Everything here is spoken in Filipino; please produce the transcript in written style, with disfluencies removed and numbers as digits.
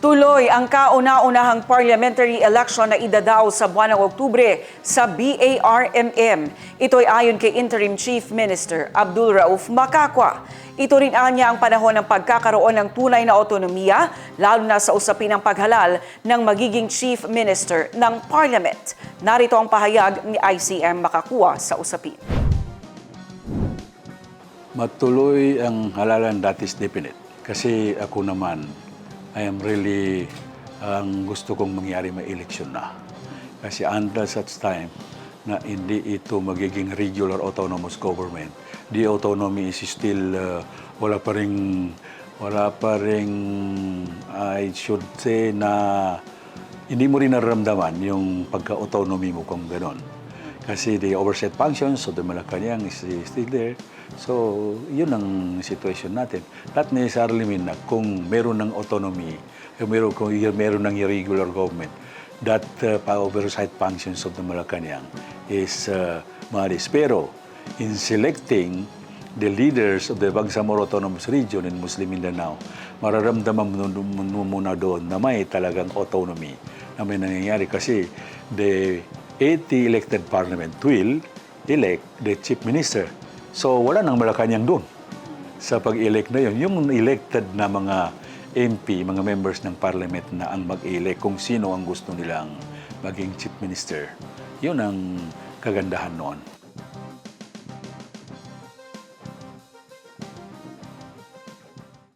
Tuloy ang kauna-unahang parliamentary election na idadaw sa buwan ng Oktubre sa BARMM. Ito'y ayon kay Interim Chief Minister Abdul Rauf Makakwa. Ito rin anya ang panahon ng pagkakaroon ng tunay na otonomiya, lalo na sa usapin ng paghalal ng magiging Chief Minister ng Parliament. Narito ang pahayag ni ICM Makakwa sa usapin. Matuloy ang halalan, that is definite. Kasi ako naman, I am really, ang gusto kong mangyari may election na. Kasi until such time na hindi ito magiging regular autonomous government, the autonomy is still, wala pa ring, I should say na hindi mo rin nararamdaman yung pagka-autonomy mo kung gano'n. Kasi the oversight functions of the Malacanang is still there. So, yun ang situation natin. Not necessarily mean na kung meron ng autonomy, kung meron ng irregular government, that oversight functions of the Malacanang is maalis. Pero, in selecting the leaders of the Bangsamoro Autonomous Region in Muslim Mindanao, mararamdaman mo muna doon na may talagang autonomy na may nangyayari kasi the 80 elected parliament will elect the chief minister. So wala nang Malacanang doon sa pag-elect na yun. Yung elected na mga MP, mga members ng parliament na ang mag-elect kung sino ang gusto nilang maging chief minister. Yun ang kagandahan noon.